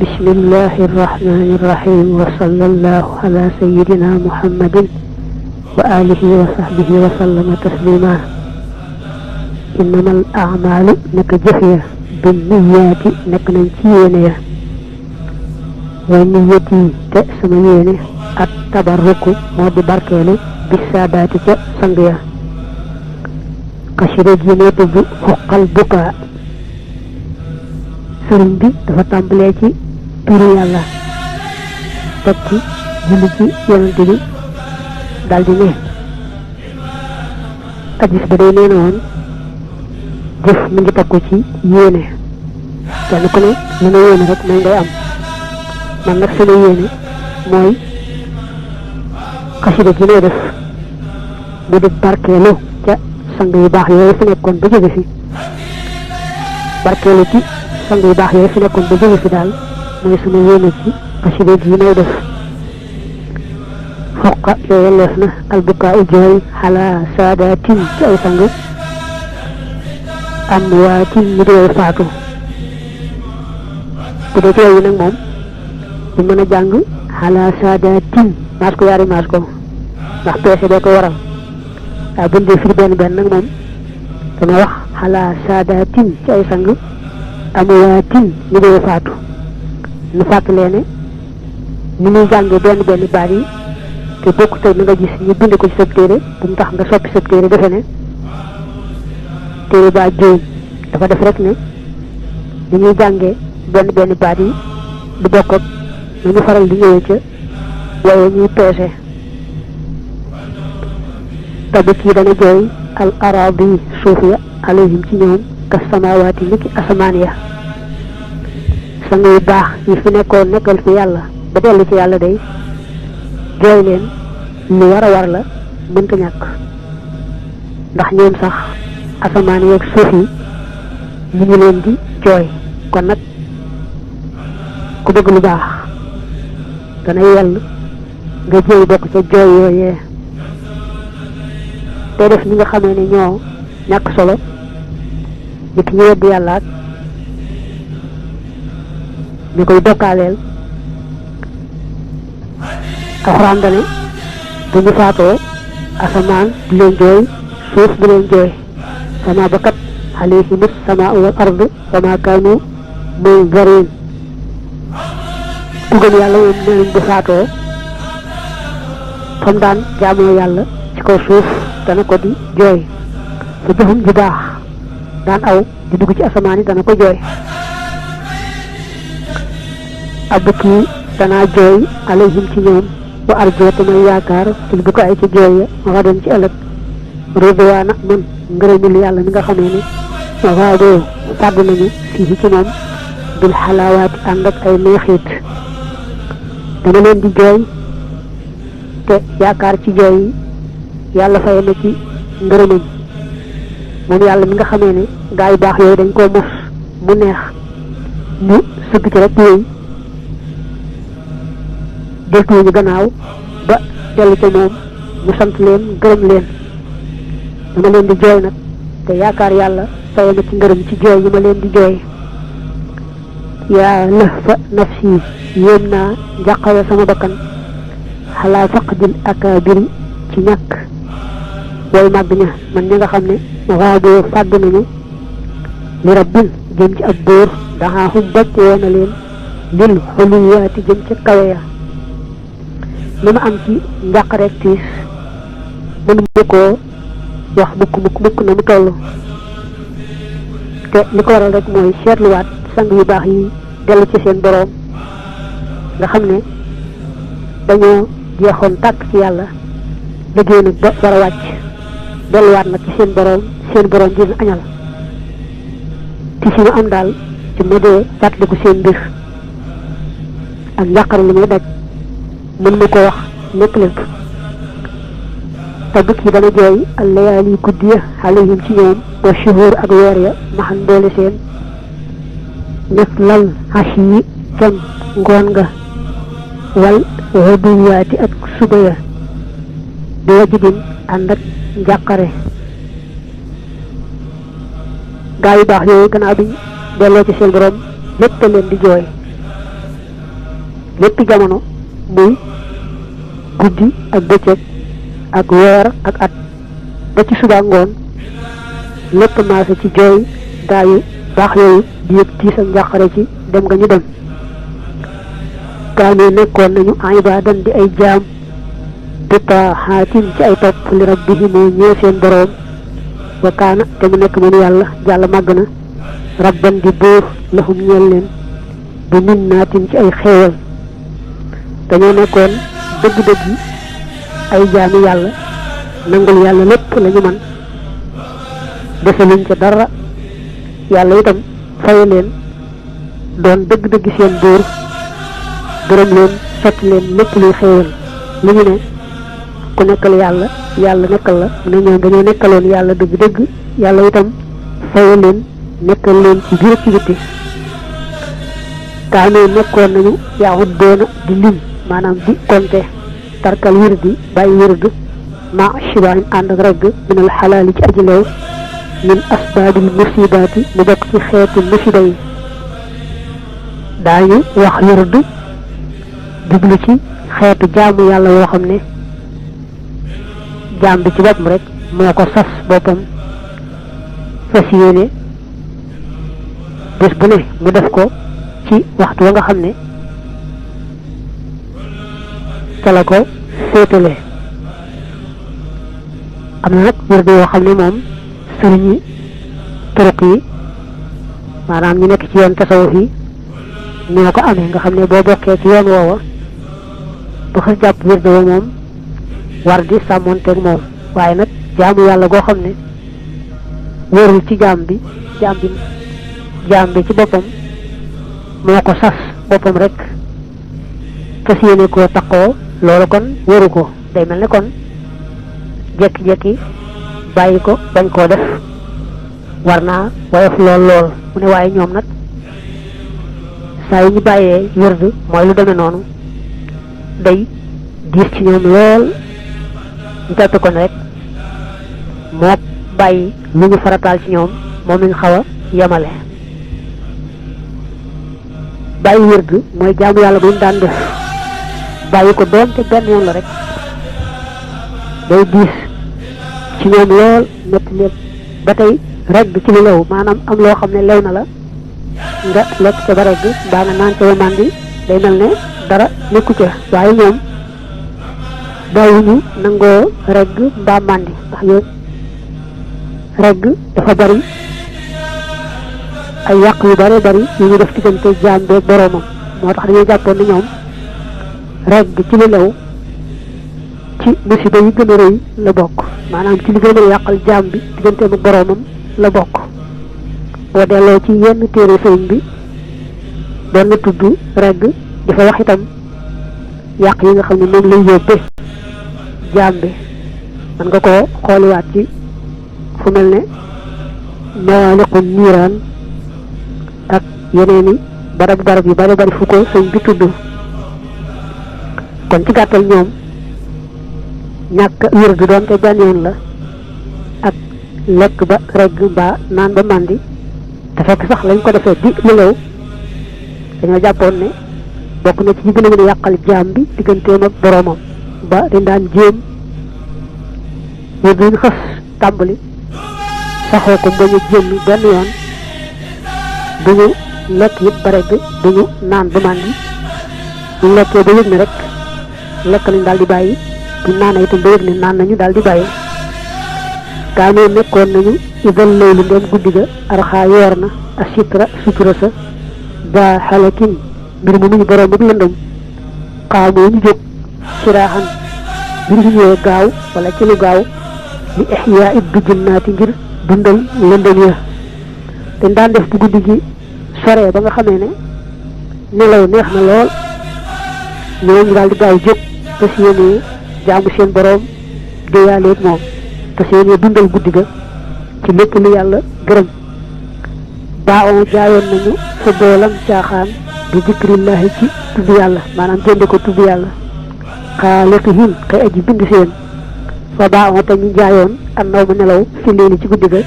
بسم الله الرحمن الرحيم وصلى الله على سيدنا محمد وآله وصحبه وسلم تسليما إنما الأعمال نك جفية بالنيات نك ننتينيا ونيتي تأسميني التبرك مود بركيلو بالسادات سنغيا قشرة جينيت حق البكاء sëriñ bi dafa tàmbalee ci turu yàlla teg ci julli ci yonante bi daldi ne hadis ba day nee na woon jëf mu ngi teg ko ci yéene kenn ku ne la nga yéene rek mooy ngay am man nag sama yéene mooy xasida gi may def mu di barkeelu ca sang yu baax yooyu fi nekkoon ba jóge fi barkeelu ci sang yu baax yooyu fi nekkoon ba jóge fi daal mooy suma yéene ci xasida gi may def xoqa yooyu leef na albukaa u jooy xalaa saadaatin ci ay sang am waatin ñu dee faatu bu dee ci yooyu nag moom ñu mën a jàng xalaa saadaatin maas ko yaari maas ko ndax peese bee ko waral waaye bu ñu dee firi benn benn nag moom dama wax xalaa saadaatin ci ay sang amwaatin ñu dee faatu nu fàttalee ne ni ñuy jàngee benn benn baat yi te bokkut ak na nga gis ñu bind ko ci sab téere bu mu tax nga soppi sab téere defe ne téere baa jóom dafa def rek ne ni ñuy jàngee benn benn baat yi du bokk ak nu ñu faral di ñëwee ca waaye ñuy peese tabit yi dana jooy al arabi suufiya alayhim ci ñoom ka samawaati niki asamaan ya sang yu baax yi fi nekkoon nekkal fi yàlla ba dellu ci yàlla day jooy leen lu war a war la mënta ñàkk ndax ñoom sax asamaan yeeg suuf yi ñu ngi leen di jooy kon nag ku bëgg lu baax dana yell nga jooy bokk ca jooy yooyee te def ñi nga xamee ne ñoo ñàkk solo nit ñi wedd yàlla ak ñu koy bokkaaleel alxuraan dane bu ñu faatoo asamaan du leen jooy suuf du leen jooy sama bakat alayhimus samaa wal ard wa maa kaanu munzariin ku gëm yàlla moom nee nañ bu faatoo fam daan jaamoo yàlla ci kaw suuf dana ko di jooy fa jëfum ju baax daan aw di dugg ci asamaan yi dana ko jooy abki danaa jooy alayhim ci ñoom wa arjoo te may yaakaar til bu ko ay ci jooy ya waxa dem ci ëllëg ridwaana man ngërëmul yàlla mi nga xamee ne waadoo fàdd nañu fii ci moom bil xalaawaati ànd ak ay neexit dama leen di jooy te yaakaar ci jooy yi yàlla fay na ci ngërëmam moom yàlla mi nga xamee ne gaa yu baax yooyu dañ koo mos mu neex ñu sëgg ci rek yooyu deltuwu ñu gannaaw ba dellu ca moom mu sant leen gërëm leen dama leen di jooy nag te yaakaar yàlla fay na ci ngërëm ci jooy yi ma leen di jooy yaa lëf fa nafsi yéem naa njàqare sama bakkan xalaa faqdil akaabiri ci ñàkk way màgg ña man ñi nga xam ne waaboo fàgg nañu li rabbin jëm ci ab bóor daxaaxum bocc woona leen lil xuluwaati jëm ca kawe ya li ma am ci njàq rek tiis mënu ma koo wax mukk na mu toll te li ko waral rek mooy seetluwaat sang yu baax yi dellu ci seen boroom nga xam ne dañoo jeexoon tàkk ci yàlla liggéey nag ba war a wàcc delluwaat nag ci seen boroom dina añal ti si ma am daal ci ma dee fàttaliku seen mbir ak njàqare li may daj mën ma ko wax lépp te bukk yi dana jooy al layaali guddi ya alayhim ci ñoom wa shuhur ak weer ya maxan boole seen nekk lal hashi yi kem ngoon nga wal waduwaati ak suba ya bi wajidin ànd ak njàqare gaa yu baax yooyu gannaaw biñ delloo ci seen borom lépp leen di jooy lépp jamono muy guddi ak bëccëg ak weer ak at ba ci suba ngoon lépp maase ci jooy gaa yu baax yooyu di yëg tiis ak njàqare ci dem nga ñu dem kaanu nekkoon nañu ibaadan di ay jaam bi taaxaatin ci ay topp li rabbihim ñeel seen boroom wa kaana te mu nekk moom yàlla màgg na rabban di buur lahum ñeel leen bi minnaatin ci ay xéewal dañoo nekkoon dëgg-dëgg ay jaami yàlla nangul yàlla lépp lañu man defaluñ ca dara yàlla itam faye leen doon dëgg-dëgg seen buur gërëm leen sotti leen lépp luy xéewal li ñu ne ku nekkal yàlla nekkal la mu ne ñoom dañoo nekkaloon yàlla dëgg-dëgg yàlla itam faye leen nekkal leen ci biir ci bitti kaanoo nekkoon nañu yaawut doona di lim maanaam di konte tarkal wirdi bàyyi wirdu ma shibaahin ànd ak regg minal xalaali ci aji leew min asbaabil musibaati mu bokk ci xeeti musiba yi daañu wax wirdu jublu ci xeetu jaamu yàlla yoo xam ne jaam bi ci boppam rek moo ko sas boppam fas yéene bés bu ne mu def ko ci waxtu wa nga xam ne ca la ko féetale am na nag wirdu yoo xam ne moom sëriñi turuq yi maanaam ñu nekk ci yoon tasawuf yi ñoo ko amee nga xam ne boo bokkee ci yoon woowa bu xas jàpp wirdu wa moom war di sàmmonteeg moom waaye nag jaamu yàlla goo xam ne wóorul ci jaam bi ci boppam moo ko sas boppam rek fas yéene koo taqoo loolu kon wóoru ko day mel ne kon jekki-jekki bàyyi ko bañ koo def war naa woyof lool mu ne waaye ñoom nag saa yi ñu bàyyee wérdu mooy lu demee noonu day diis ci ñoom lool ñu jàppe ko ne rek moo bàyyi lu ñu farataal ci ñoom moom lañ xaw a yemale bàyyi wérdu mooy jaamu yàlla bu ñu daan def bàyyi ko doonte benn yoon la rek day diis ci ñoom lool métti leen ba tey regg ci lu lew maanaam am loo xam ne lew na la nga lekk ca ba regg mbaa nga naan ca ba màndi day mel ne dara nekku ca waaye ñoom bàyyiwuñu nangoo regg mbaa màndi ndax yow regg dafa bari ay yàq yu bari yu ñu def diggante jaam beeg boroomam moo tax dañuy jàppoon ni ñoom regg ci lu lew ci musiba yi gën a rëy la bokk maanaam ci li gën a yàqal jaam bi digganteem ak boroomam la bokk boo delloo ci yenn téere sëriñ bi doon na tudd regg dafa wax itam yàq yi nga xam ne moom lay yóbbe jaam bi man nga koo xooliwaat ci fu mel ne mawaaliqu niiraan ak yeneeni barab yu bari fu ko sëñ bi tudd kon ci gàttal ñoom ñàkk wér du doonte benn yoon la ak lekk ba regg mbaa naan ba màndi te fekk sax lañ ko defee di lu lew dañoo jàppoon ne bokk na ci ñi gën a mën a yàqal jaam bi digganteem ak boroomam ba dañ daan jéem wér duñ xas tàmbali saxoo ko bañ a jéem benn yoon duñu lekk it ba regg duñu naan ba màndi duñu lekkee ba yëg ne rek lekk nañ daal di bàyyi bu naan itam ba yëg ne naan nañu daal di bàyyi kaanoo nekkoon nañu idal laylu ndem guddi ga arxaa yoor na a sitra sutura sa ba xalakin mbir mu nuñu boroom ak lëndëm xaamoo ñu jóg siraaxan mbir mu ñëwee gaaw wala ci lu gaaw li ixyaa it du jënnaati ngir dundal lëndëm ya te daan def bu guddi gi soree ba nga xamee ne nelaw neex na lool ñooñu daal di gaaw jóg te si yéene jaamu seen boroom déyaaleeg moom te si yéene dundal guddi ga ci lépp lu yàlla gërëm baa on jaayoon nañu fa boolam caaxaan bi zikrillahi ci tudd yàlla maanaam jënde ko tudd yàlla xaaliqihim kay aji bind seen fa baa on te ñu jaayoon an naw ma nelaw fi leeli ci guddi ga